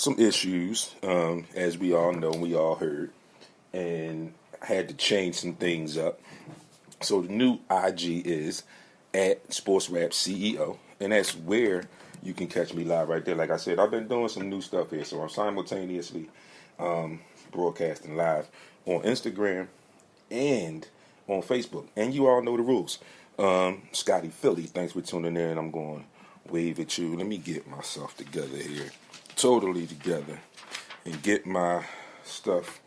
some issues, as we all know, we all heard, and I had to change some things up. So the new IG is at SportsRap CEO, and that's where you can catch me live right there. Like I said, I've been doing some new stuff here, so I'm simultaneously broadcasting live on Instagram and on Facebook. And you all know the rules. Scotty Philly, thanks for tuning in. I'm going to wave at you. Let me get myself together here. Totally together. And get my stuff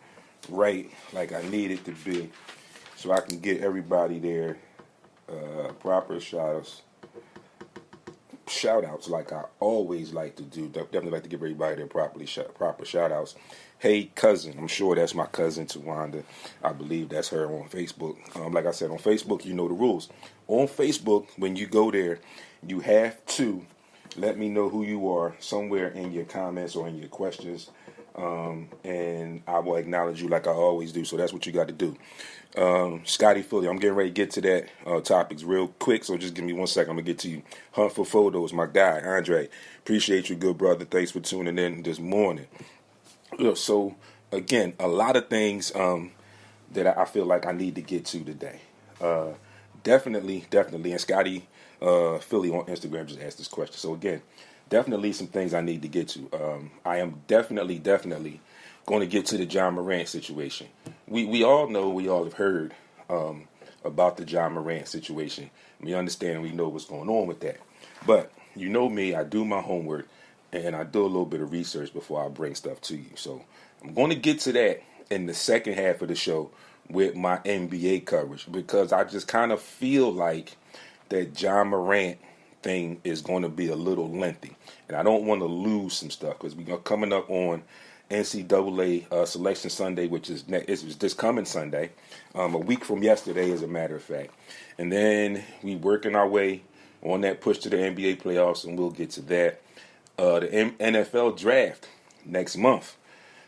right like I need it to be. So I can get everybody there proper shout outs like I always like to do. Definitely like to give everybody their proper shout outs. Hey cousin, I'm sure that's my cousin Tawanda. I believe that's her on Facebook. Like I said, on Facebook, you know the rules. On Facebook, when you go there, you have to let me know who you are somewhere in your comments or in your questions. And I will acknowledge you like I always do. So that's what you got to do. Scotty Philly, I'm getting ready to get to that topics real quick. So just give me 1 second. I'm going to get to you. Hunt for Photos, my guy, Andre. Appreciate you, good brother. Thanks for tuning in this morning. So, again, a lot of things that I feel like I need to get to today. Definitely. And Scotty Philly on Instagram just asked this question. So, again, definitely some things I need to get to. I am definitely going to get to the John Morant situation. We all know, we all have heard about the John Morant situation. We understand, we know what's going on with that. But you know me, I do my homework and I do a little bit of research before I bring stuff to you. So I'm going to get to that in the second half of the show with my NBA coverage, because I just kind of feel like that John Morant thing is going to be a little lengthy, and I don't want to lose some stuff because we're coming up on NCAA Selection Sunday, which is this coming Sunday, a week from yesterday, as a matter of fact, and then we working our way on that push to the NBA playoffs, and we'll get to that. The NFL draft next month.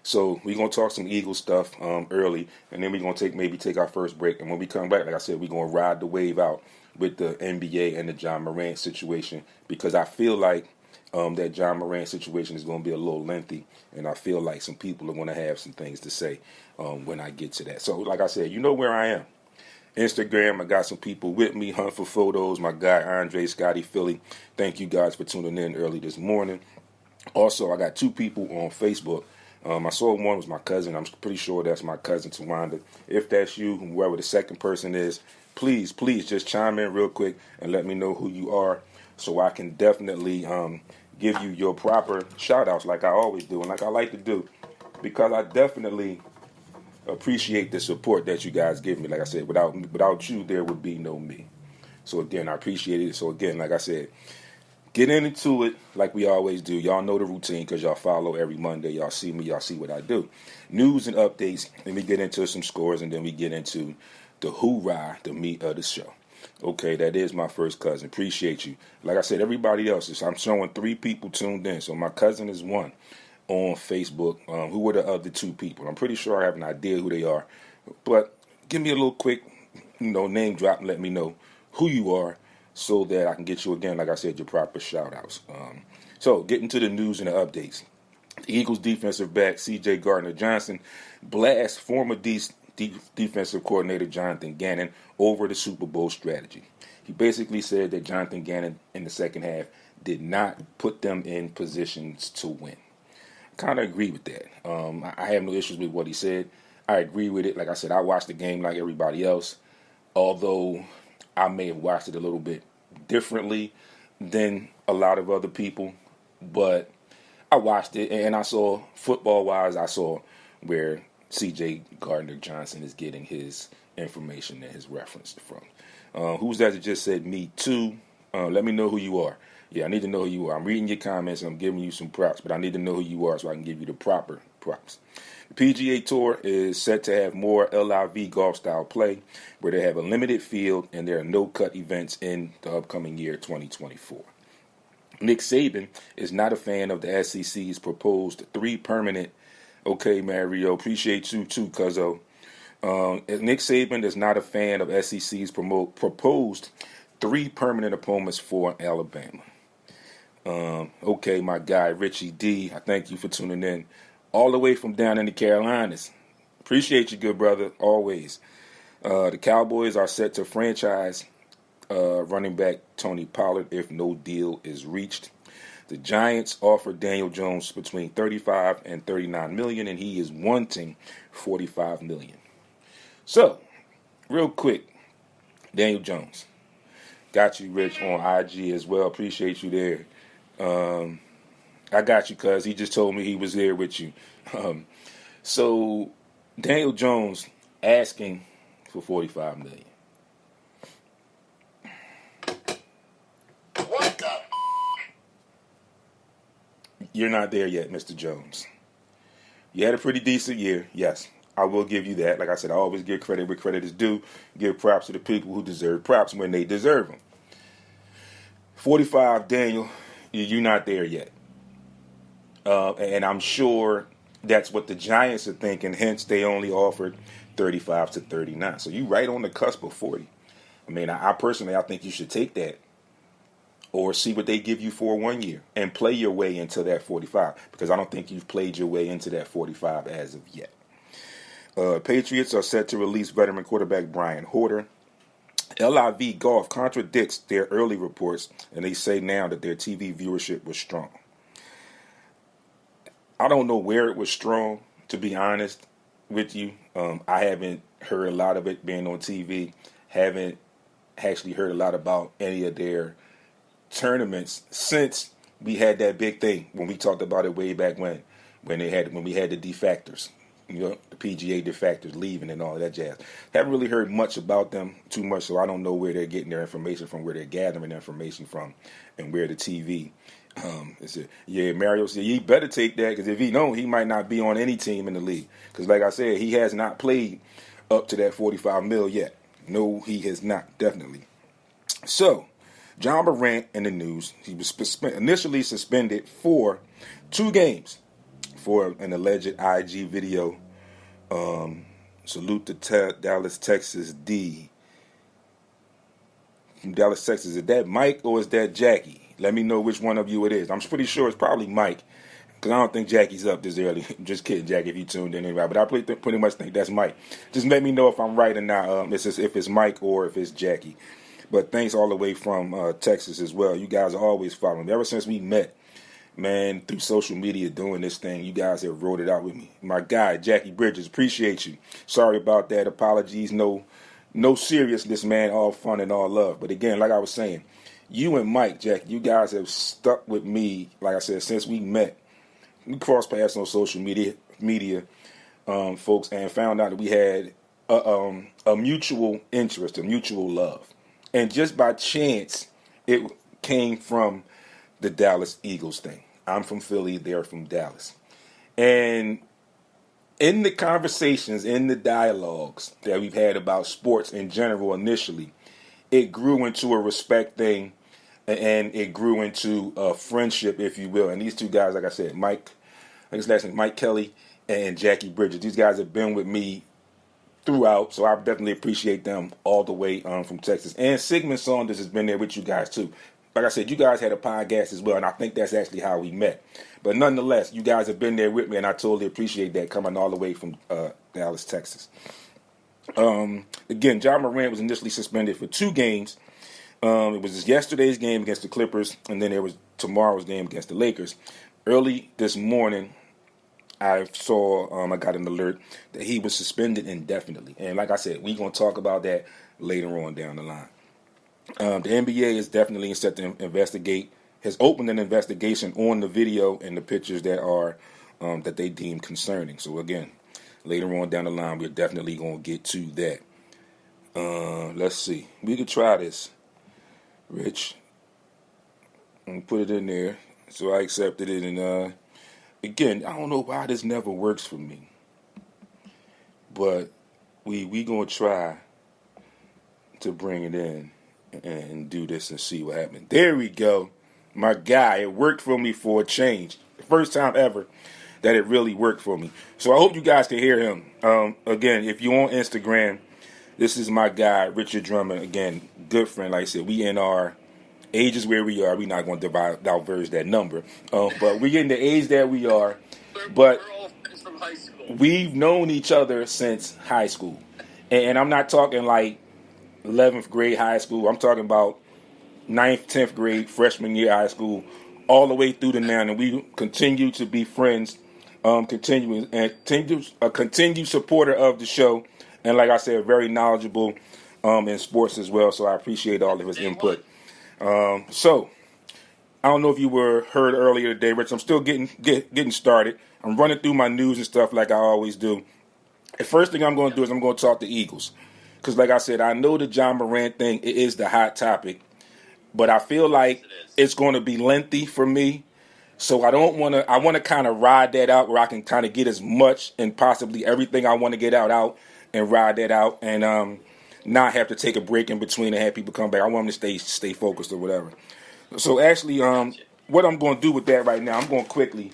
So we're going to talk some Eagles stuff early, and then we're going to take our first break. And when we come back, like I said, we're going to ride the wave out with the NBA and the John Morant situation, because I feel like that John Morant situation is going to be a little lengthy, and I feel like some people are going to have some things to say when I get to that. So like I said, you know where I am. Instagram, I got some people with me. Hunt for Photos, my guy Andre, Scotty Philly. Thank you guys for tuning in early this morning. Also, I got two people on Facebook. I saw one was my cousin. I'm pretty sure that's my cousin Tawanda. If that's you, whoever the second person is, please just chime in real quick and let me know who you are, so I can definitely give you your proper shout outs like I always do and like I like to do, because I definitely appreciate the support that you guys give me. Like I said, without you, there would be no me. So again, I appreciate it. So again, like I said, get into it like we always do. Y'all know the routine because y'all follow every Monday. Y'all see me. Y'all see what I do. News and updates. Then we get into some scores, and then we get into the hoorah, the meat of the show. Okay, that is my first cousin. Appreciate you. Like I said, everybody else, I'm showing 3 people tuned in. So my cousin is one on Facebook. Who were the other 2 people? I'm pretty sure I have an idea who they are. But give me a little quick, name drop and let me know who you are, so that I can get you, again, like I said, your proper shout-outs. So, getting to the news and the updates. The Eagles defensive back, C.J. Gardner-Johnson, blasts former defensive coordinator Jonathan Gannon over the Super Bowl strategy. He basically said that Jonathan Gannon, in the second half, did not put them in positions to win. Kind of agree with that. I have no issues with what he said. I agree with it. Like I said, I watched the game like everybody else, although I may have watched it a little bit differently than a lot of other people, but I watched it, and I saw, football-wise, I saw where C.J. Gardner-Johnson is getting his information and his reference from. Who's that just said me too? Let me know who you are. Yeah, I need to know who you are. I'm reading your comments and I'm giving you some props, but I need to know who you are so I can give you the proper props. The PGA Tour is set to have more LIV golf-style play, where they have a limited field and there are no-cut events in the upcoming year, 2024. Nick Saban is not a fan of the SEC's proposed 3 permanent. Okay, Mario, appreciate you too, cuzzo. Nick Saban is not a fan of SEC's proposed 3 permanent opponents for Alabama. Okay, my guy Richie D, I thank you for tuning in all the way from down in the Carolinas. Appreciate you, good brother, always. The Cowboys are set to franchise running back Tony Pollard if no deal is reached. The Giants offered Daniel Jones between 35 and 39 million, and he is wanting 45 million. So, real quick, Daniel Jones. Got you, Rich, on IG as well. Appreciate you there. I got you, cuz he just told me he was there with you. So, Daniel Jones asking for 45 million. What the? You're not there yet, Mr. Jones. You had a pretty decent year, yes. I will give you that. Like I said, I always give credit where credit is due. Give props to the people who deserve props when they deserve them. 45, Daniel, you're not there yet. And I'm sure that's what the Giants are thinking. Hence, they only offered 35 to 39. So you right on the cusp of 40. I mean, I personally, I think you should take that or see what they give you for 1 year and play your way into that 45, because I don't think you've played your way into that 45 as of yet. Patriots are set to release veteran quarterback Brian Hoyer. LIV Golf contradicts their early reports, and they say now that their TV viewership was strong. I don't know where it was strong, to be honest with you. I haven't heard a lot of it being on TV. Haven't actually heard a lot about any of their tournaments since we had that big thing when we talked about it way back when we had the defectors, the PGA defectors leaving and all that jazz. Haven't really heard much about them too much, so I don't know where they're getting their information from, where they're gathering their information from, and where the TV. Mario said he better take that, because if he don't, he might not be on any team in the league. Because like I said, he has not played up to that 45 mil yet. No, he has not, definitely. So, John Morant in the news. He was initially suspended for 2 games for an alleged IG video. Salute to Dallas, Texas D. From Dallas, Texas. Is that Mike or is that Jackie? Let me know which one of you it is. I'm pretty sure it's probably Mike, because I don't think Jackie's up this early. Just kidding, Jackie, if you tuned in anyway. But I pretty much think that's Mike. Just let me know if I'm right or not. If it's Mike or if it's Jackie. But thanks all the way from Texas as well. You guys are always following me. Ever since we met, man, through social media doing this thing, you guys have wrote it out with me. My guy, Jackie Bridges, appreciate you. Sorry about that. Apologies. No seriousness, man. All fun and all love. But again, like I was saying, you and Mike, Jackie, you guys have stuck with me, like I said, since we met. We crossed paths on social media, folks, and found out that we had a mutual interest, a mutual love. And just by chance, it came from the Dallas Eagles thing. I'm from Philly, they're from Dallas. And in the conversations, in the dialogues that we've had about sports in general initially, it grew into a respect thing, and it grew into a friendship, if you will. And these 2 guys, like I said, Mike, I think his last name, Mike Kelly and Jackie Bridges, these guys have been with me throughout, so I definitely appreciate them all the way from Texas. And Sigmund Saunders has been there with you guys too. Like I said, you guys had a podcast as well, and I think that's actually how we met. But nonetheless, you guys have been there with me, and I totally appreciate that, coming all the way from Dallas, Texas. Again, John Morant was initially suspended for 2 games. It was yesterday's game against the Clippers, and then there was tomorrow's game against the Lakers. Early this morning, I saw, I got an alert that he was suspended indefinitely. And like I said, we're going to talk about that later on down the line. The NBA is definitely set to investigate, has opened an investigation on the video and the pictures that are, that they deem concerning. So again, later on down the line, we're definitely going to get to that. Let's see. We could try this, Rich. And put it in there. So I accepted it, and again, I don't know why this never works for me, but we gonna try to bring it in and do this and see what happens. There we go, my guy. It worked for me for a change. The first time ever that it really worked for me. So I hope you guys can hear him. Again, if you're on Instagram, this is my guy, Richard Drummond. Again, good friend. Like I said, we in our age is where we are. We're not going to diverge that number. But we're getting the age that we are. But we're all friends from high school. we've known each other since high school. And I'm not talking like 11th grade high school. I'm talking about 9th, 10th grade, freshman year high school, all the way through to now. And we continue to be friends, continuing and a continued supporter of the show. And like I said, very knowledgeable in sports as well. So I appreciate all of his input. So I don't know if you were heard earlier today, Rich. I'm still getting started. I'm running through my news and stuff like I always do. The first thing I'm going to do is I'm going to talk the Eagles. Because like I said, I know the John Morant thing it is the hot topic. But I feel like it's going to be lengthy for me. So I want to kind of ride that out where I can kind of get as much and possibly everything I want to get out and ride that out and not have to take a break in between and have people come back. I want them to stay focused or whatever. So actually, what I'm going to do with that right now, I'm going to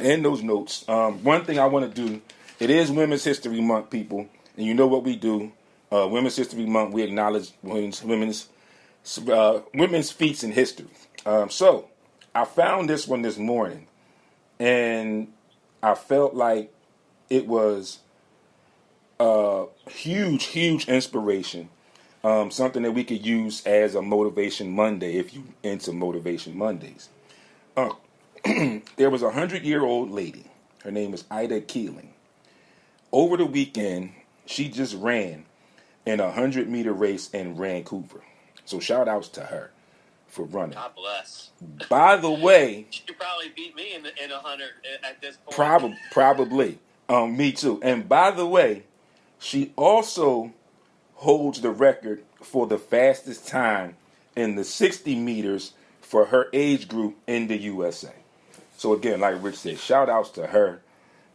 end those notes. One thing I want to do, it is Women's History Month, people. And you know what we do. Women's History Month, we acknowledge women's feats in history. So I found this one this morning, and I felt like it was a huge inspiration. Something that we could use as a Motivation Monday if you into Motivation Mondays. There was a 100-year-old lady. Her name is Ida Keeling. Over the weekend, she just ran in a 100-meter race in Vancouver. So shout outs to her for running. God bless. By the way, she probably beat me in 100 at this point. Probably. Me too. And by the way, she also holds the record for the fastest time in the 60 meters for her age group in the USA. So again, like Rich said, shout outs to her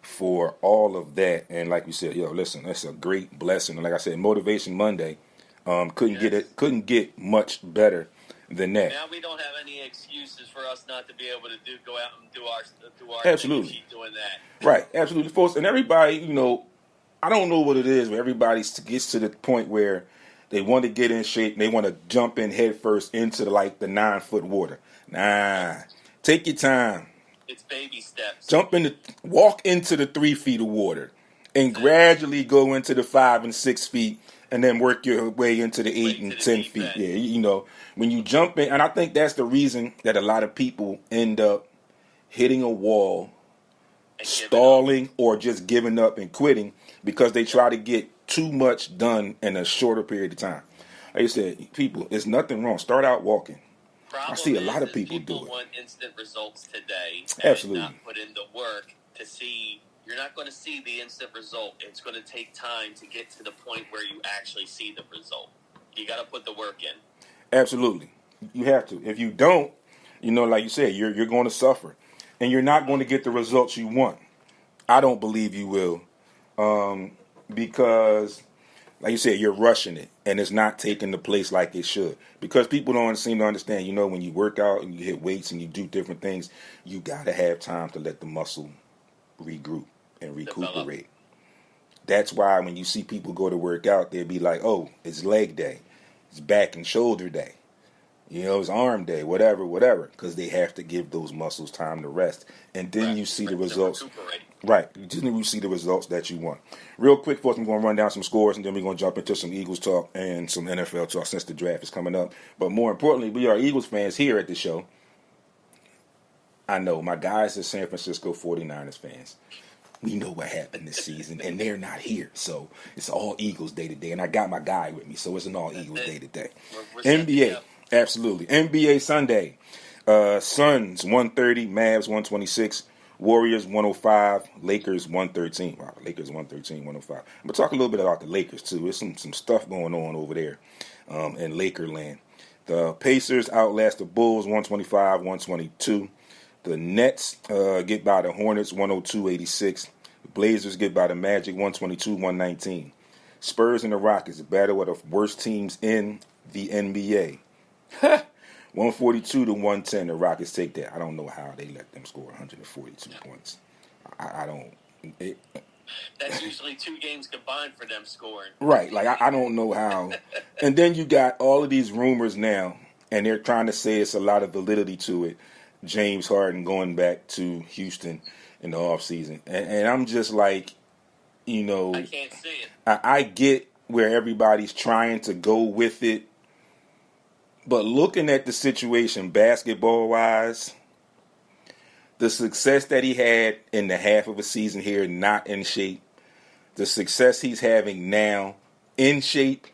for all of that. And like we said, listen, that's a great blessing. And like I said, Motivation Monday couldn't get much better than that. Now we don't have any excuses for us not to be able to go out and do our absolutely thing and keep doing that. Right, absolutely, folks. And everybody, I don't know what it is, but everybody gets to the point where they want to get in shape and they want to jump in head first into the 9-foot water. Nah, take your time. It's baby steps. Walk into the 3 feet of water, and gradually go into the 5 and 6 feet, and then work your way into the 8 and 10 feet. Yeah, when you jump in, and I think that's the reason that a lot of people end up hitting a wall, stalling, or just giving up and quitting because they try to get too much done in a shorter period of time. Like I said, people, there's nothing wrong. Start out walking. I see a lot of people do it. Want instant results today. Absolutely. And not put in the work to see. You're not going to see the instant result. It's going to take time to get to the point where you actually see the result. You got to put the work in. Absolutely. You have to. If you don't, like you said, you're going to suffer. And you're not going to get the results you want. I don't believe you will. Because, like you said, you're rushing it. And it's not taking the place like it should. Because people don't seem to understand, when you work out and you hit weights and you do different things, you got to have time to let the muscle regroup and recuperate. That's why when you see people go to work out, they'll be like, oh, it's leg day. It's back and shoulder day. It's arm day, whatever, because they have to give those muscles time to rest. And then you see the results. Right. Then you see the results that you want. Real quick, folks, I'm going to run down some scores, and then we're going to jump into some Eagles talk and some NFL talk since the draft is coming up. But more importantly, we are Eagles fans here at the show. I know my guys are San Francisco 49ers fans. We know what happened this season, and they're not here. So it's all Eagles day to day. And I got my guy with me, so it's an all Eagles day to day. NBA, absolutely. NBA Sunday. Suns 130, Mavs 126, Warriors 105, Lakers 113. Wow, Lakers 113, 105. I'm going to talk a little bit about the Lakers, too. There's some stuff going on over there in Lakerland. The Pacers outlast the Bulls 125, 122. The Nets get by the Hornets 102-86. The Blazers get by the Magic 122-119. Spurs and the Rockets battle of the worst teams in the NBA. 142-110. The Rockets take that. I don't know how they let them score 142 points. I don't. That's usually 2 games combined for them scoring. Right. Like I don't know how. And then you got all of these rumors now. and they're trying to say it's a lot of validity to it. James Harden going back to Houston in the offseason. And I'm just like, I can't see it. I get where everybody's trying to go with it. But looking at the situation basketball-wise, the success that he had in the half of a season here, not in shape, the success he's having now in shape,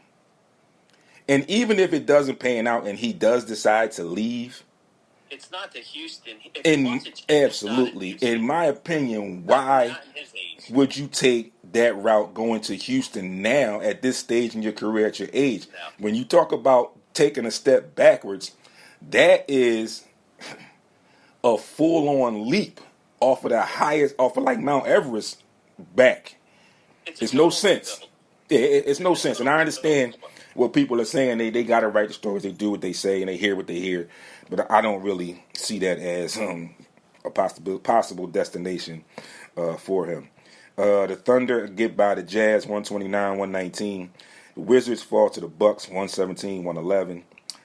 and even if it doesn't pan out and he does decide to leave, it's not the Houston. Absolutely. In my opinion, why would you take that route going to Houston now at this stage in your career at your age? No. When you talk about taking a step backwards, that is a full-on leap off of like Mount Everest back. It's no sense. It's no sense. And I understand what people are saying. They got to write the stories. They do what they say and they hear what they hear. But I don't really see that as a possible destination for him. The Thunder get by the Jazz 129-119. The Wizards fall to the Bucks 117-111.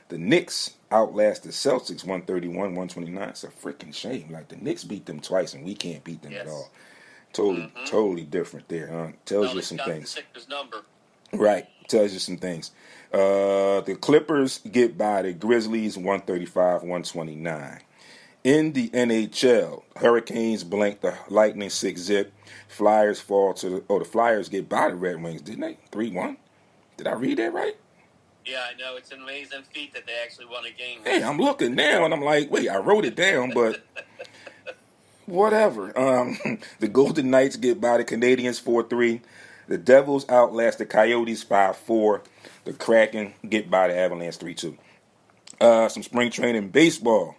The Knicks outlast the Celtics 131-129. It's a freaking shame. Like, the Knicks beat them twice and we can't beat them at all. Totally different there, huh? Tells you some things. Right. Tells you some things. The Clippers get by the Grizzlies 135-129. In the NHL, Hurricanes blank the Lightning 6-zip. Flyers the Flyers get by the Red Wings, didn't they? 3-1. Did I read that right? Yeah, I know. It's an amazing feat that they actually won a game. Hey, I'm looking now and I'm like, wait, I wrote it down, but whatever. The Golden Knights get by the Canadiens 4-3. The Devils outlast the Coyotes 5-4. The Kraken get by the Avalanche 3-2. Some spring training baseball.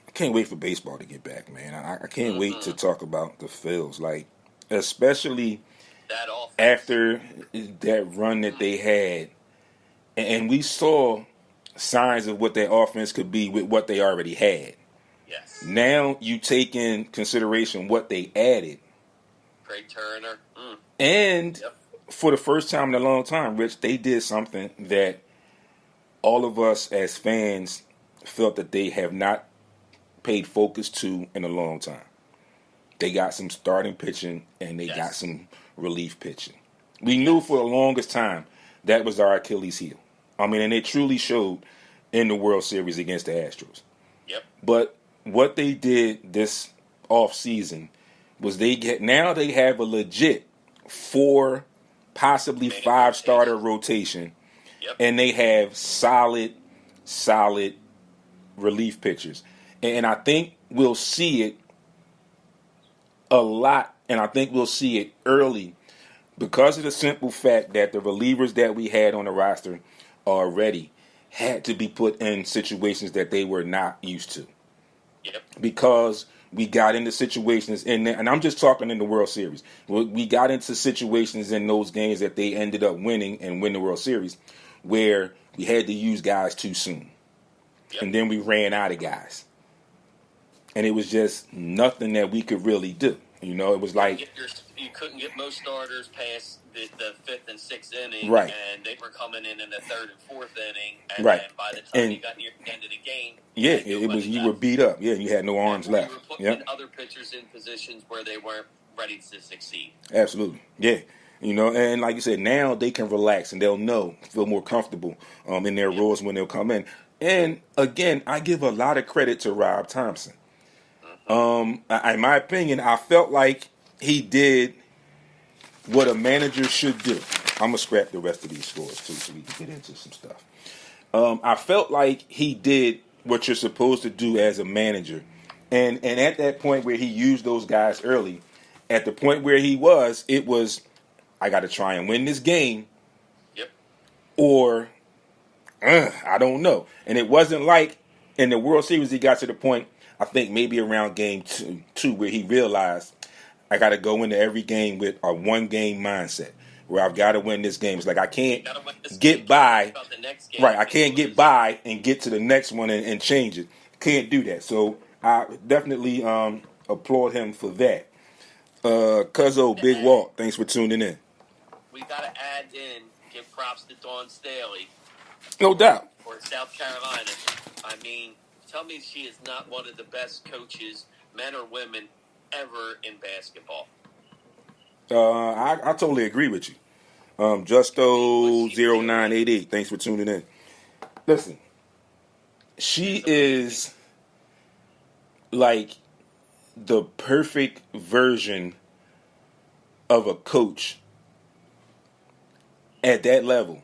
I can't wait for baseball to get back, man. I can't wait to talk about the Phils. Like, especially after that run that they had. And we saw signs of what their offense could be with what they already had. Yes. Now you take in consideration what they added. Craig Turner. And for the first time in a long time, Rich, they did something that all of us as fans felt that they have not paid focus to in a long time. They got some starting pitching and they got some relief pitching. We knew for the longest time that was our Achilles heel. I mean, and it truly showed in the World Series against the Astros. Yep. But what they did this offseason was now they have a legit 4, possibly 5 starter rotation. Yep. And they have solid relief pitchers. And I think we'll see it a lot, and I think we'll see it early because of the simple fact that the relievers that we had on the roster already had to be put in situations that they were not used to. Yep. Because we got into situations and I'm just talking in the World Series. We got into situations in those games that they ended up winning and win the World Series where we had to use guys too soon. Yep. And then we ran out of guys. And it was just nothing that we could really do. It was like you couldn't get most starters past the 5th and 6th inning, right? And they were coming in the 3rd and 4th inning, and right. Then by the time you got near the end of the game, you were beat up. Yeah, you had no arms left. You were putting other pitchers in positions where they weren't ready to succeed. Absolutely, yeah. And like you said, now they can relax and they'll feel more comfortable in their roles when they'll come in. And again, I give a lot of credit to Rob Thompson. In my opinion, I felt like he did what a manager should do. I'm going to scrap the rest of these scores, too, so we can get into some stuff. I felt like he did what you're supposed to do as a manager. And at that point where he used those guys early, at the point where he was, it was, I got to try and win this game. Yep. Or, I don't know. And it wasn't like in the World Series he got to the point, I think maybe around game two where he realized I got to go into every game with a one-game mindset where I've got to win this game. It's like I can't get by. Right, I can't get by and get to the next one and change it. Can't do that. So I definitely applaud him for that. Cuzzo, Big Walt, thanks for tuning in. We got to give props to Dawn Staley. No doubt. or South Carolina. I mean, tell me she is not one of the best coaches, men or women, ever in basketball. I totally agree with you. Justo0988, thanks for tuning in. Listen, she is like the perfect version of a coach at that level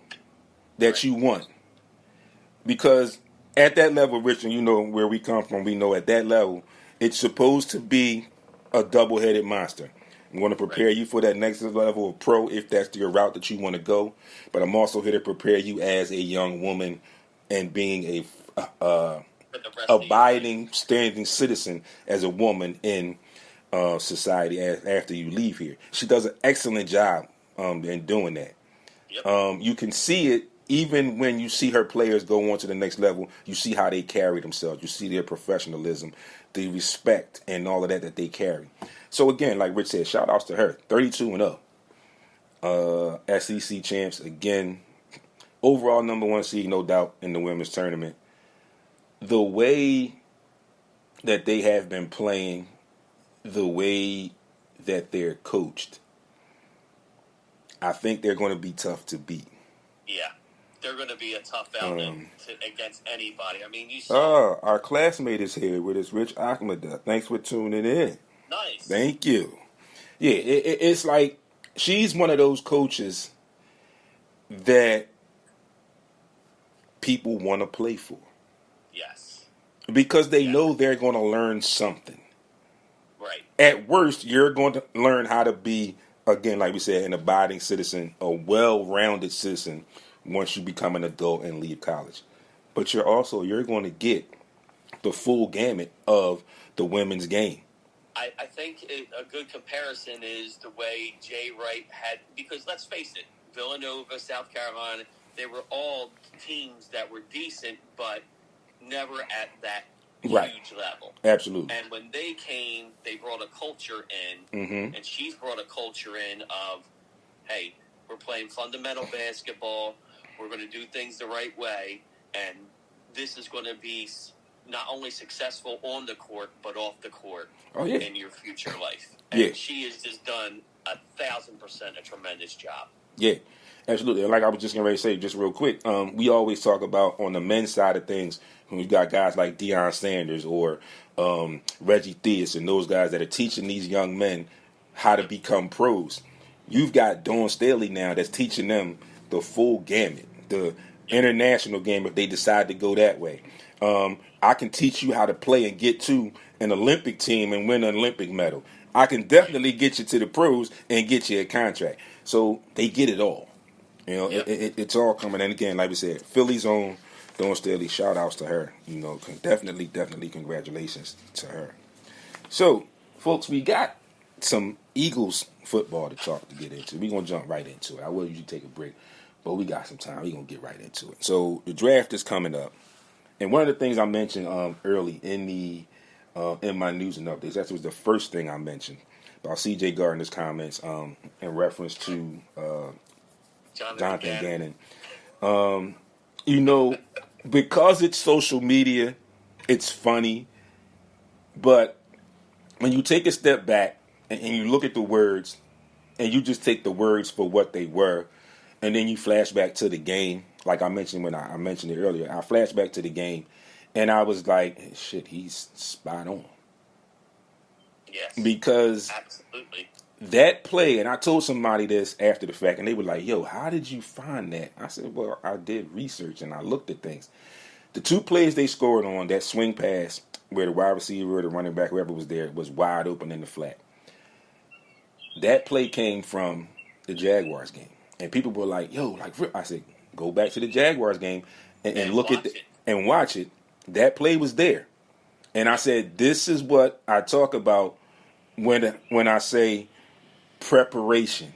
that you want. Because at that level, Rich, and you know where we come from, we know at that level, it's supposed to be a double-headed monster. I'm going to prepare you for that next level of pro if that's your route that you want to go. But I'm also here to prepare you as a young woman and being a abiding, standing citizen as a woman in society after you leave here. She does an excellent job in doing that. Yep. You can see it even when you see her players go on to the next level. You see how they carry themselves. You see their professionalism, the respect, and all of that they carry. So again, like Rich said, shout outs to her. 32-0. SEC champs again. Overall number one seed, no doubt, in the women's tournament. The way that they have been playing, the way that they're coached, I think they're going to be tough to beat. Yeah, they're going to be a tough outing against anybody. I mean, you saw... our classmate is here with us, Rich Ahmed. Thanks for tuning in. Nice. Thank you. Yeah, it's like she's one of those coaches that people want to play for. Yes. Because they know they're going to learn something. Right. At worst, you're going to learn how to be, again, like we said, an abiding citizen, a well-rounded citizen once you become an adult and leave college. But you're going to get the full gamut of the women's game. I think a good comparison is the way Jay Wright had, because let's face it, Villanova, South Carolina, they were all teams that were decent, but never at that huge level. Absolutely. And when they came, they brought a culture in, and she's brought a culture in of, hey, we're playing fundamental basketball, we're going to do things the right way, and this is going to be not only successful on the court, but off the court in your future life. And she has just done 1,000% a tremendous job. Yeah, absolutely. And like I was just going to say, just real quick, we always talk about on the men's side of things, when we've got guys like Deion Sanders or Reggie Theus and those guys that are teaching these young men how to become pros. You've got Dawn Staley now that's teaching them the full gamut, the international game if they decide to go that way. I can teach you how to play and get to an Olympic team and win an Olympic medal. I can definitely get you to the pros and get you a contract. So they get it all. You know, it's all coming. And again, like we said, Philly's own Dawn Staley, shout outs to her. You know, definitely congratulations to her. So, folks, we got some Eagles football to get into. We're going to jump right into it. I will usually take a break, but we got some time. We're going to get right into it. So the draft is coming up. And one of the things I mentioned early in my news and updates, that was the first thing I mentioned about C.J. Gardner's comments in reference to Jonathan Gannon. You know, because it's social media, it's funny, but when you take a step back and you look at the words and you just take the words for what they were, and then you flash back to the game, like I mentioned when I mentioned it earlier, I flashed back to the game, and I was like, shit, he's spot on. Yes. Because absolutely. That play, and I told somebody this after the fact, and they were like, yo, how did you find that? I said, well, I did research, and I looked at things. The two plays they scored on, that swing pass, where the wide receiver or the running back, whoever was there, was wide open in the flat. That play came from the Jaguars game. And people were like, yo, I said, go back to the Jaguars game and look at it and watch it. That play was there. And I said, this is what I talk about when I say preparation.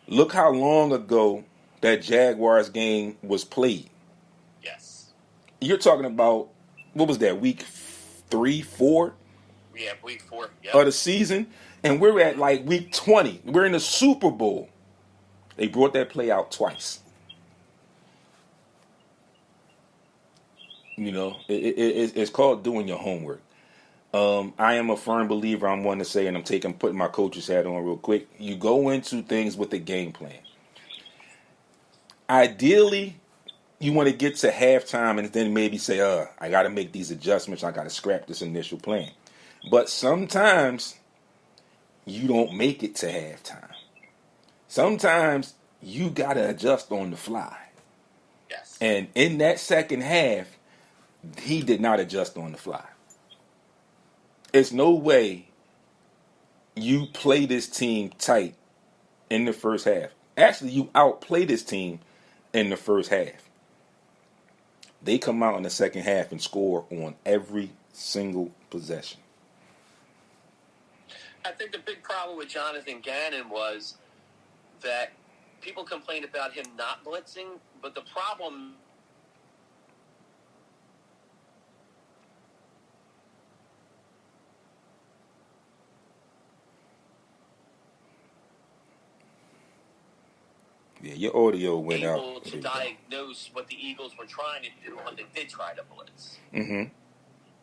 Look how long ago that Jaguars game was played. Yes. You're talking about, what was that, week 3, 4? Yeah, week 4. Yep. Of the season. And we're at like week 20. We're in the Super Bowl. They brought that play out twice. You know, it's called doing your homework. I am a firm believer. I'm one to say, and putting my coach's hat on real quick. You go into things with a game plan. Ideally, you want to get to halftime and then maybe say, I got to make these adjustments. I got to scrap this initial plan. But sometimes you don't make it to halftime. Sometimes you got to adjust on the fly. Yes. And in that second half, he did not adjust on the fly. There's no way you play this team tight in the first half. Actually, you outplay this team in the first half. They come out in the second half and score on every single possession. I think the big problem with Jonathan Gannon was that people complained about him not blitzing, but the problem Yeah, your audio went out. able to diagnose what the Eagles were trying to do when they did try to blitz. Mm-hmm.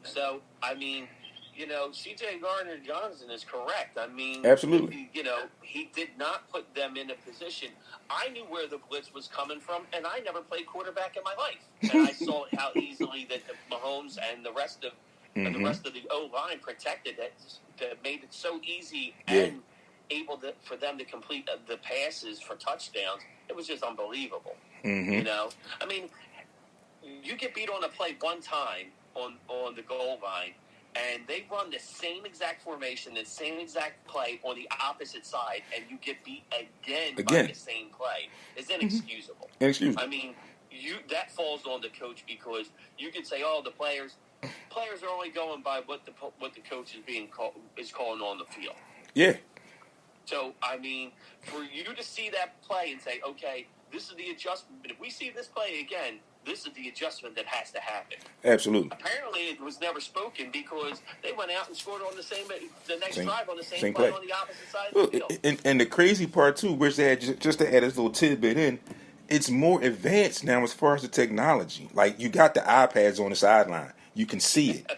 So, I mean, you know, C.J. Gardner-Johnson is correct. I mean, absolutely. You know, he did not put them in a position. I knew where the blitz was coming from, and I never played quarterback in my life. And I saw how easily that Mahomes and the rest of the O-line protected that made it so easy and able for them to complete the passes for touchdowns. It was just unbelievable. Mm-hmm. You know, I mean, you get beat on a play one time on the goal line, and they run the same exact formation, the same exact play on the opposite side, and you get beat again. By the same play. It's inexcusable. Inexcusable. I mean, that falls on the coach, because you could say, "Oh, the players are only going by what the coach is calling on the field." Yeah. So, I mean, for you to see that play and say, "Okay, this is the adjustment. If we see this play again, this is the adjustment that has to happen." Absolutely. Apparently, it was never spoken, because they went out and scored on the next drive on the same play on the opposite side of the field. And the crazy part too, which they had just to add this little tidbit in, it's more advanced now as far as the technology. Like, you got the iPads on the sideline, you can see it.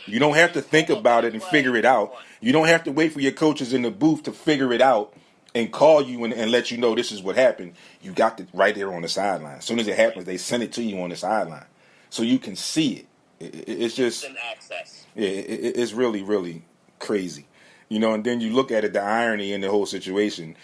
You don't have to think about it and figure it out. You don't have to wait for your coaches in the booth to figure it out and call you and let you know this is what happened. You got it right there on the sideline. As soon as it happens, they send it to you on the sideline, so you can see it. It's just instant access. Yeah, it's really, really crazy, you know. And then you look at it, the irony in the whole situation.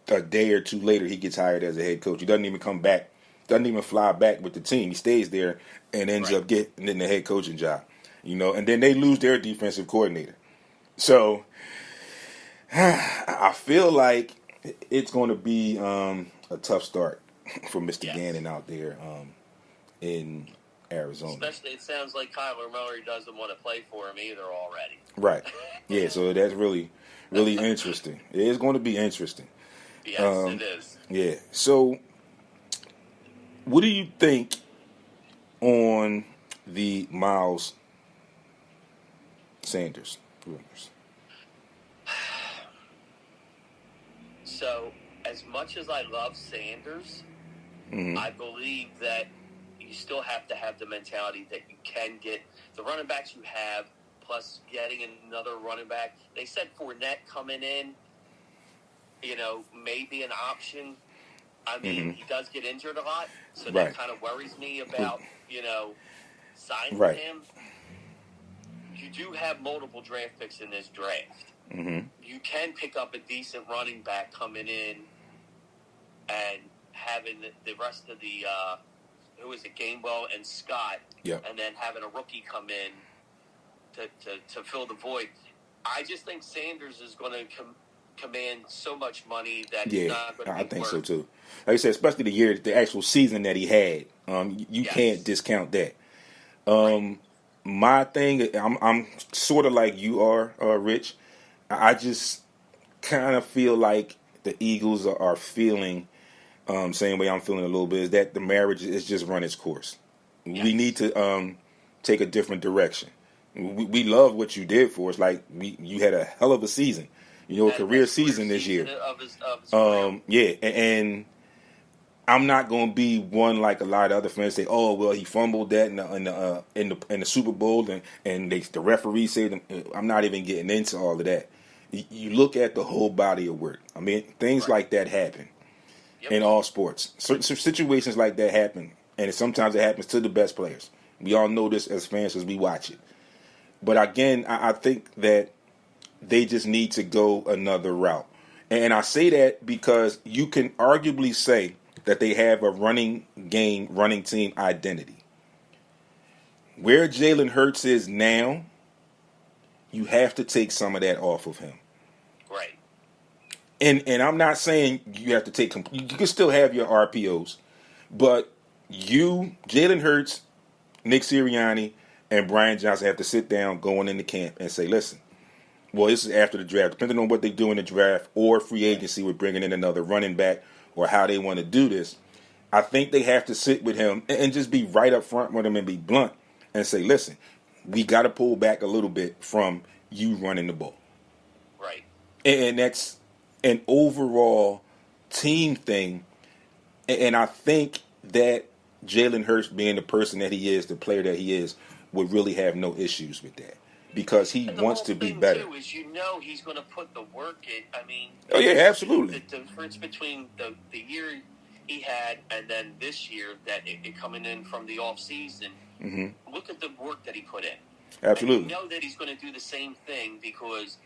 A day or two later, he gets hired as a head coach. He doesn't even come back, doesn't even fly back with the team. He stays there and ends up getting the head coaching job, you know. And then they lose their defensive coordinator. So I feel like it's going to be a tough start for Mr. Gannon out there in Arizona. Especially, it sounds like Kyler Murray doesn't want to play for him either already. Right. Yeah, so that's really, really interesting. It is going to be interesting. Yes, it is. Yeah. So, what do you think on the Miles Sanders rumors? So, as much as I love Sanders, I believe that you still have to have the mentality that you can get the running backs you have, plus getting another running back. They said Fournette coming in, you know, may be an option. I mean, he does get injured a lot, so that kind of worries me about, you know, signing him. You do have multiple draft picks in this draft. You can pick up a decent running back coming in and having the rest of the who is it, Gainwell and Scott, and then having a rookie come in to fill the void. I just think Sanders is going to command so much money that he's not going to be I think so too. Like I said, especially the actual season that he had, you can't discount that. My thing, I'm sort of like you are, Rich. I just kind of feel like the Eagles are feeling, same way I'm feeling a little bit, is that the marriage is just run its course. We need to take a different direction. We love what you did for us. Like, you had a hell of a season, you know, a career season this year. Of his career. And I'm not going to be one like a lot of other fans say, "Oh, well, he fumbled that in the Super Bowl, and the referee said." I'm not even getting into all of that. You look at the whole body of work. I mean, things like that happen in all sports. Certain situations like that happen, and sometimes it happens to the best players. We all know this as fans as we watch it. But again, I think that they just need to go another route. And I say that because you can arguably say that they have a running team identity. Where Jalen Hurts is now, you have to take some of that off of him. Right. And I'm not saying you have to take, you can still have your RPOs, but Jalen Hurts, Nick Sirianni, and Brian Johnson have to sit down going into camp and say, listen, well, this is after the draft. Depending on what they do in the draft or free agency with bringing in another running back or how they want to do this, I think they have to sit with him and just be right up front with him and be blunt and say, listen, we got to pull back a little bit from you running the ball. Right. And that's an overall team thing. And I think that Jalen Hurts, being the person that he is, the player that he is, would really have no issues with that. Because he wants to be better. Too, is he's going to put the work in. I mean, oh yeah, absolutely. The difference between the year he had and then this year that it coming in from the off season. Mm-hmm. Look at the work that he put in. Absolutely. And you know that he's going to do the same thing because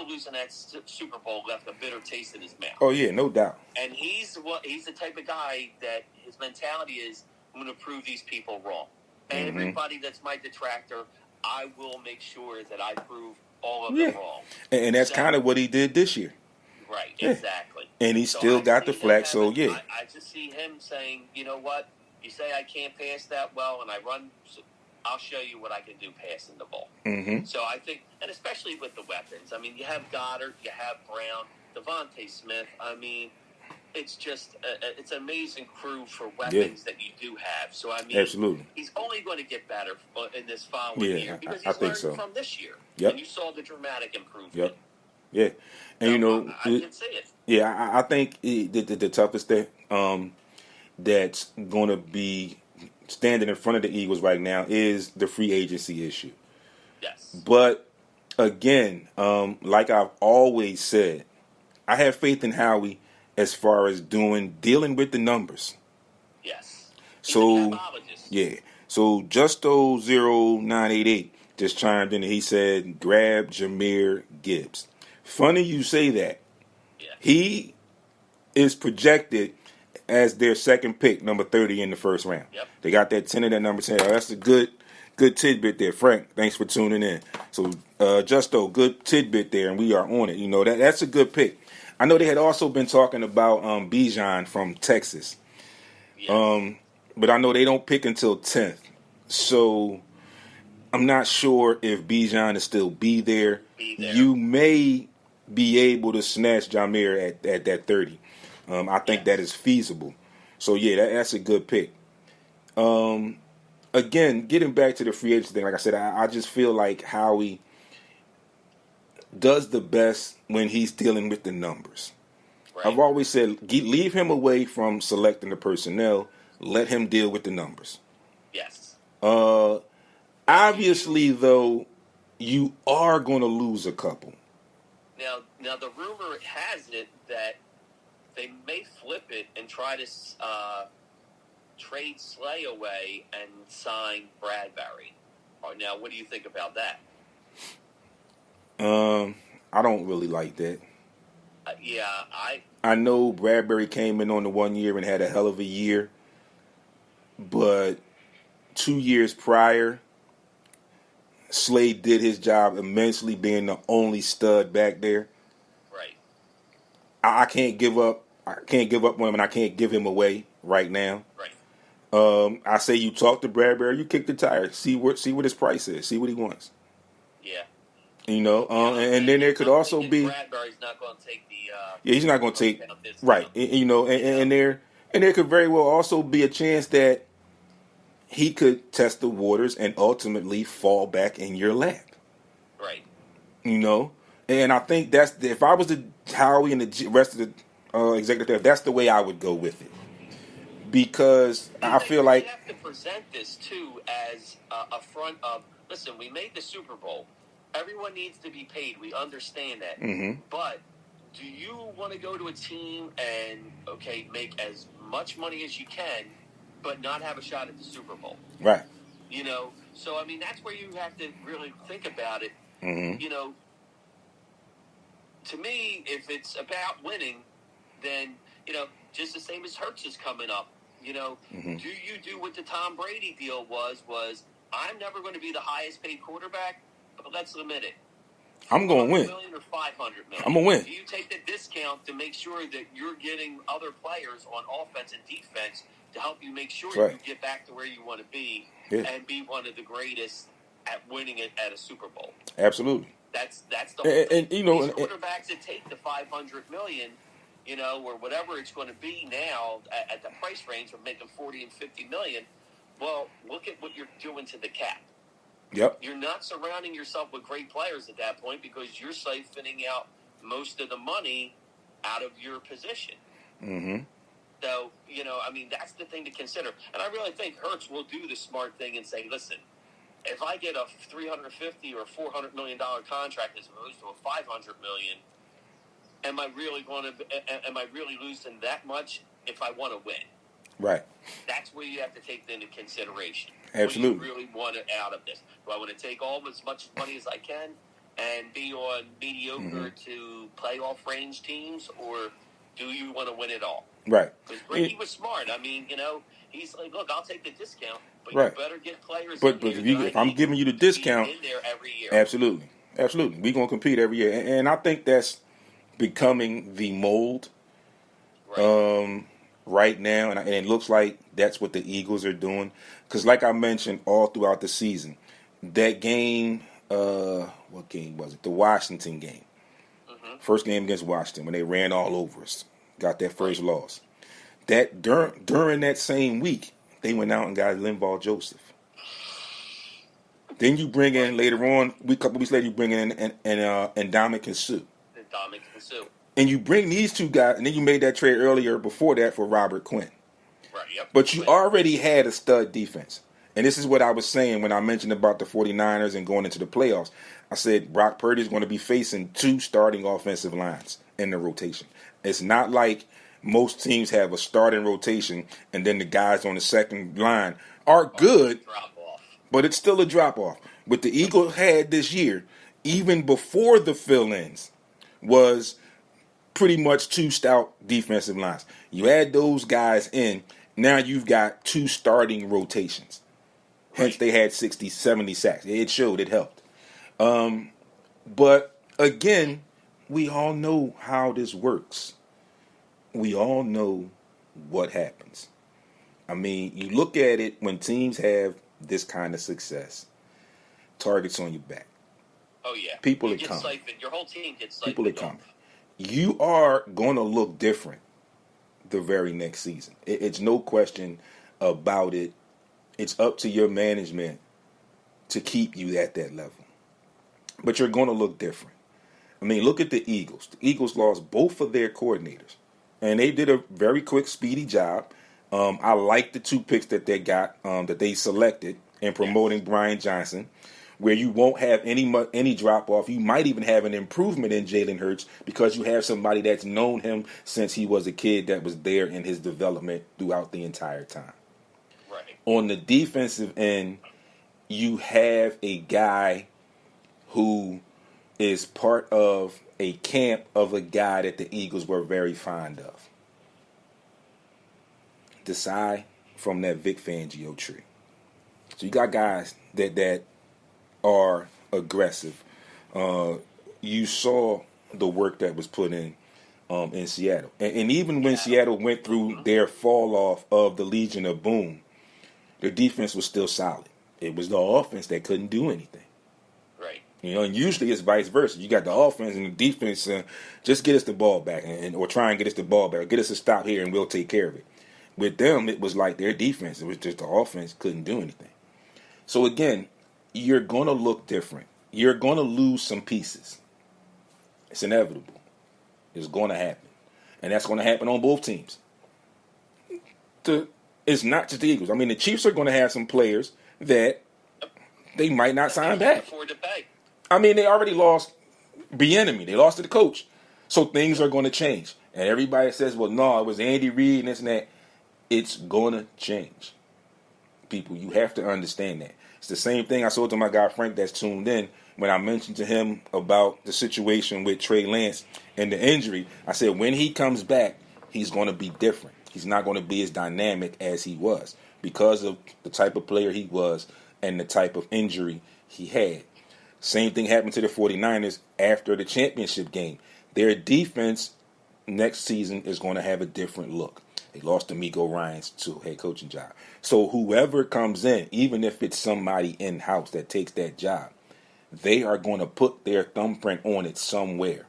losing that Super Bowl left a bitter taste in his mouth. Oh yeah, no doubt. And he's the type of guy that his mentality is, I'm going to prove these people wrong. And everybody that's my detractor, I will make sure that I prove all of them wrong. And that's kind of what he did this year. Right, exactly. And he still got the flack, so yeah. I just see him saying, you know what, you say I can't pass that well and I run, I'll show you what I can do passing the ball. Mm-hmm. So I think, and especially with the weapons, I mean, you have Goddard, you have Brown, Devontae Smith, I mean, it's just it's an amazing crew for weapons that you do have. So I mean, absolutely, he's only going to get better in this following year because he's learned from this year. Yep. And you saw the dramatic improvement. Yep. Yeah, and so, I can see it. Yeah, I think the toughest thing that's going to be standing in front of the Eagles right now is the free agency issue. Yes. But again, like I've always said, I have faith in Howie as far as dealing with the numbers. Yes. So yeah. So Justo0988 just chimed in and he said, grab Jahmyr Gibbs. Funny you say that. Yeah. He is projected as their second pick, number 30 in the first round. Yep. They got that 10 in that number 10. Oh, that's a good tidbit there, Frank. Thanks for tuning in. So Justo, good tidbit there, and we are on it. You know, that's a good pick. I know they had also been talking about Bijan from Texas. Yes. But I know they don't pick until 10th. So I'm not sure if Bijan will still be there. You may be able to snatch Jahmyr at that 30. I think that is feasible. So, yeah, that's a good pick. Again, getting back to the free agent thing, like I said, I just feel like Howie does the best when he's dealing with the numbers. Right. I've always said, leave him away from selecting the personnel. Let him deal with the numbers. Yes. Obviously, though, you are going to lose a couple. Now the rumor has it that they may flip it and try to trade Slay away and sign Bradbury. Now, what do you think about that? I don't really like that. I know Bradbury came in on the 1 year and had a hell of a year, but 2 years prior, Slade did his job immensely, being the only stud back there. Right. I can't give up. I can't give up on him, and I can't give him away right now. Right. I say you talk to Bradbury, you kick the tires, see what his price is, see what he wants. Yeah. You know, and then there could also be Bradbury's not going to take the. He's not going to take right. You know, and there could very well also be a chance that he could test the waters and ultimately fall back in your lap. Right. You know, and I think if I was the Howie and the rest of the executive staff, that's the way I would go with it. because I feel like you have to present this too as a front of, listen, we made the Super Bowl. Everyone needs to be paid. We understand that. Mm-hmm. But do you want to go to a team and, make as much money as you can, but not have a shot at the Super Bowl? Right. So, I mean, that's where you have to really think about it. Mm-hmm. To me, if it's about winning, then, just the same as Hurts is coming up. Mm-hmm. Do you do what the Tom Brady deal was I'm never going to be the highest paid quarterback, but let's limit it. I'm going to win. $1 million or $500 million. I'm going to win. Do you take the discount to make sure that you're getting other players on offense and defense to help you make sure you get back to where you want to be and be one of the greatest at winning it at a Super Bowl? Absolutely. That's the whole thing. And these quarterbacks that take the $500 million, or whatever it's going to be now at the price range of making $40 and $50 million. Well, look at what you're doing to the cap. Yep. You're not surrounding yourself with great players at that point because you're siphoning out most of the money out of your position. Mm-hmm. So, that's the thing to consider. And I really think Hurts will do the smart thing and say, listen, if I get a $350 or $400 million contract as opposed to a $500 million, am I really losing that much if I want to win? Right. That's where you have to take into consideration. Absolutely. What do you really want out of this? Do I want to take as much money as I can and be on mediocre to playoff range teams, or do you want to win it all? Right. Because Brady was smart. I mean, he's like, look, I'll take the discount, but you better get players. But if I'm giving you the discount, in there every year. Absolutely. We're gonna compete every year, and I think that's becoming the mold. Right now, and it looks like that's what the Eagles are doing. Because like I mentioned all throughout the season, that game, what game was it? The Washington game. Mm-hmm. First game against Washington when they ran all over us. Got that first loss. That during that same week, they went out and got Linval Joseph. Then you bring in later on, a couple weeks later, you bring in Ndamukong Suh. And you bring these two guys, and then you made that trade earlier before that for Robert Quinn. Right, yep. But you already had a stud defense. And this is what I was saying when I mentioned about the 49ers and going into the playoffs. I said Brock Purdy is going to be facing two starting offensive lines in the rotation. It's not like most teams have a starting rotation and then the guys on the second line are good, but it's still a drop-off. What the Eagles had this year, even before the fill-ins, was pretty much two stout defensive lines. You add those guys in, now you've got two starting rotations. Hence, they had 60, 70 sacks. It showed, it helped. But, again, we all know how this works. We all know what happens. I mean, you look at it when teams have this kind of success. Targets on your back. Oh, yeah. People are coming. Your whole team gets siphoned. People are coming. You are going to look different the very next season. It's no question about it. It's up to your management to keep you at that level. But you're going to look different. I mean, look at the Eagles. The Eagles lost both of their coordinators. And they did a very quick, speedy job. I like the two picks that they got, that they selected in promoting Brian Johnson, where you won't have any drop-off. You might even have an improvement in Jalen Hurts because you have somebody that's known him since he was a kid that was there in his development throughout the entire time. Right. On the defensive end, you have a guy who is part of a camp of a guy that the Eagles were very fond of. Desai from that Vic Fangio tree. So you got guys that are aggressive. You saw the work that was put in Seattle. And even when Seattle went through their fall off of the Legion of Boom, their defense was still solid. It was the offense that couldn't do anything. Right. And usually it's vice versa. You got the offense and the defense, just get us the ball back or try and get us the ball back. Or get us a stop here and we'll take care of it. With them, it was like their defense. It was just the offense couldn't do anything. So again, you're going to look different. You're going to lose some pieces. It's inevitable. It's going to happen. And that's going to happen on both teams. To It's not just the Eagles. I mean, the Chiefs are going to have some players that they might not sign back. Afford to pay. I mean, they already lost Bieniemy. They lost to the coach. So things are going to change. And everybody says, well, no, it was Andy Reid and this and that. It's going to change. People, you have to understand that. It's the same thing I said to my guy Frank that's tuned in when I mentioned to him about the situation with Trey Lance and the injury. I said when he comes back, he's going to be different. He's not going to be as dynamic as he was because of the type of player he was and the type of injury he had. Same thing happened to the 49ers after the championship game. Their defense next season is going to have a different look. They lost D'Amico Ryans to a head coaching job. So whoever comes in, even if it's somebody in-house that takes that job, they are going to put their thumbprint on it somewhere.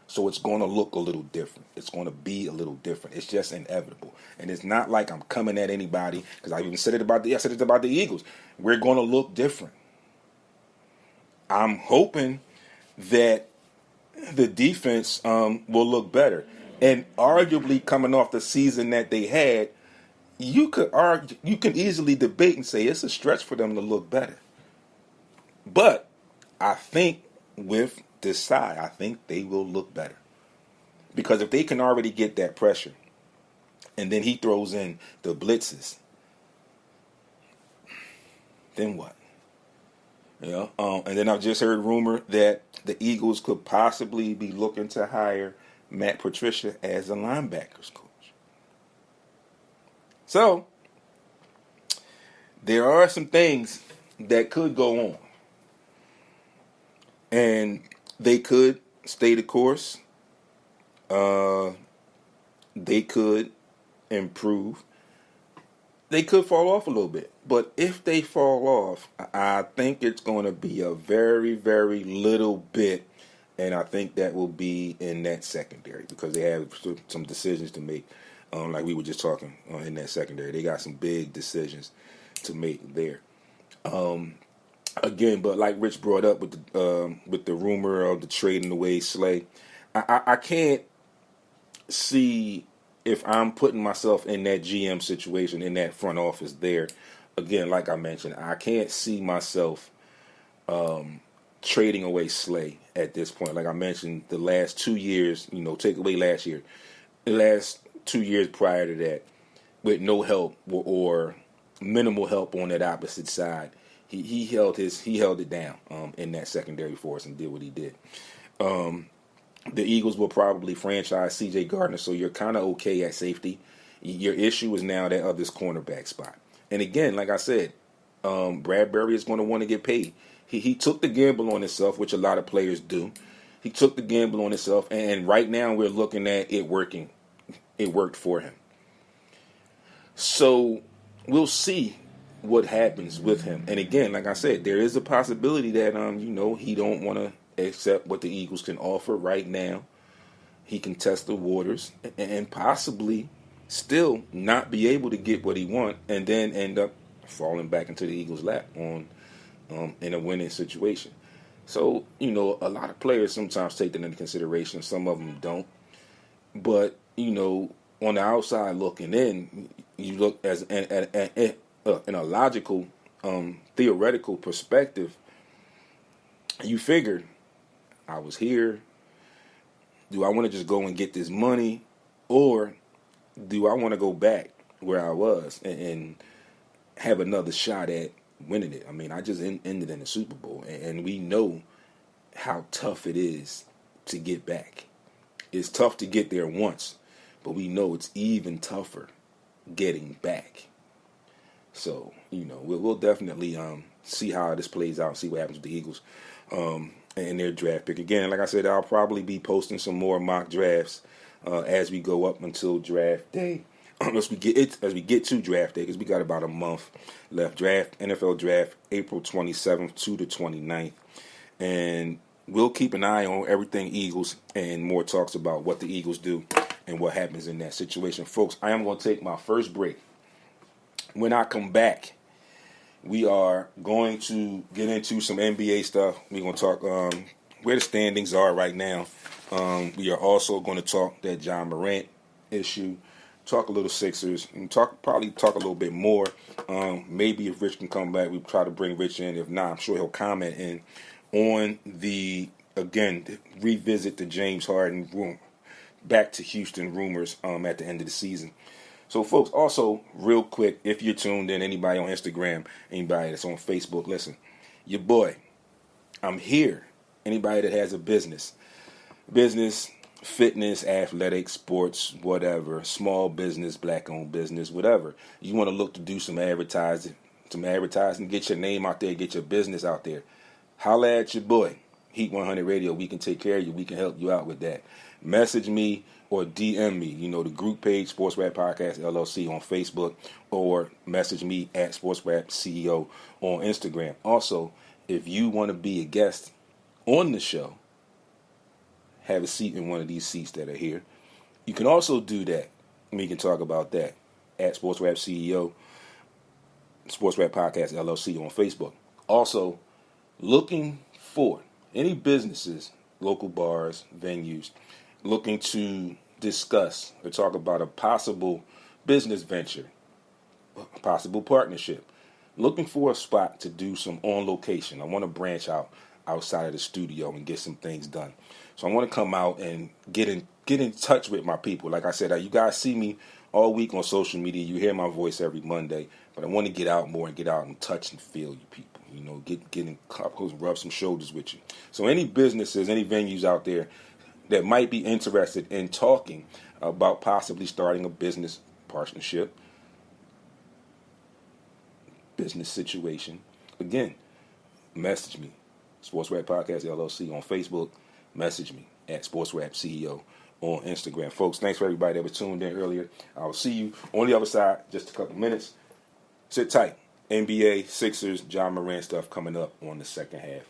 So it's going to look a little different. It's going to be a little different. It's just inevitable. And it's not like I'm coming at anybody, because I even said it about the Eagles. We're going to look different. I'm hoping that the defense will look better. And arguably coming off the season that they had, you can easily debate and say it's a stretch for them to look better. But I think with Desai, I think they will look better. Because if they can already get that pressure, and then he throws in the blitzes, then what? And then I've just heard rumor that the Eagles could possibly be looking to hire Matt Patricia as a linebackers coach. So, there are some things that could go on. And they could stay the course. They could improve. They could fall off a little bit. But if they fall off, I think it's going to be a very, very little bit. And I think that will be in that secondary because they have some decisions to make. Like we were just talking in that secondary. They got some big decisions to make there. Again, but like Rich brought up with the rumor of the trading away Slay, I can't see if I'm putting myself in that GM situation, in that front office there. Again, like I mentioned, I can't see myself trading away Slay at this point. Like I mentioned, the last 2 years, take away last year, the last 2 years prior to that, with no help or minimal help on that opposite side, he held it down in that secondary for us and did what he did. The Eagles will probably franchise C.J. Gardner, so you're kind of okay at safety. Your issue is now that other cornerback spot. And again, like I said, Bradbury is going to want to get paid. He took the gamble on himself, which a lot of players do. He took the gamble on himself, and right now we're looking at it working. It worked for him. So we'll see what happens with him. And again, like I said, there is a possibility that he don't want to accept what the Eagles can offer right now. He can test the waters and possibly still not be able to get what he wants and then end up falling back into the Eagles' lap in a winning situation. So, a lot of players sometimes take that into consideration. Some of them don't. But, on the outside looking in, you look as in a logical, theoretical perspective, you figure, I was here. Do I want to just go and get this money? Or do I want to go back where I was and have another shot at winning it? I mean, I just ended in the Super Bowl. And we know how tough it is to get back. It's tough to get there once. But we know it's even tougher getting back. So, we'll definitely see how this plays out, see what happens with the Eagles and their draft pick. Again, like I said, I'll probably be posting some more mock drafts as we go up until draft day. As we get to draft day, because we got about a month left. NFL draft, April 27th to the 29th. And we'll keep an eye on everything Eagles and more talks about what the Eagles do and what happens in that situation. Folks, I am going to take my first break. When I come back, we are going to get into some NBA stuff. We're going to talk where the standings are right now. We are also going to talk that John Morant issue. talk a little Sixers, and probably talk a little bit more. Maybe if Rich can come back, we try to bring Rich in. If not, I'm sure he'll comment in on again, revisit the James Harden room, back to Houston rumors at the end of the season. So, folks, also, real quick, if you're tuned in, anybody on Instagram, anybody that's on Facebook, listen, your boy, I'm here. Anybody that has a business, fitness, athletics, sports, whatever, small business, black-owned business, whatever. You want to look to do some advertising, get your name out there, get your business out there. Holla at your boy, Heat 100 Radio. We can take care of you. We can help you out with that. Message me or DM me, the group page, SportsRap Podcast LLC on Facebook, or message me at SportsRap CEO on Instagram. Also, if you want to be a guest on the show, have a seat in one of these seats that are here, you can also do that. We can talk about that at SportsRap CEO, SportsRap Podcast LLC on Facebook. Also, looking for any businesses, local bars, venues, looking to discuss or talk about a possible business venture, a possible partnership, looking for a spot to do some on location. I want to branch out outside of the studio and get some things done. So I want to come out and get in touch with my people. Like I said, you guys see me all week on social media. You hear my voice every Monday, but I want to get out more and get out and touch and feel you people. Get in close and rub some shoulders with you. So any businesses, any venues out there that might be interested in talking about possibly starting a business partnership, business situation, again, message me. SportsRap Podcast LLC on Facebook. Message me at SportsRap CEO on Instagram. Folks, thanks for everybody that was tuned in earlier. I'll see you on the other side just a couple minutes. Sit tight. NBA, Sixers, John Moran stuff coming up on the second half.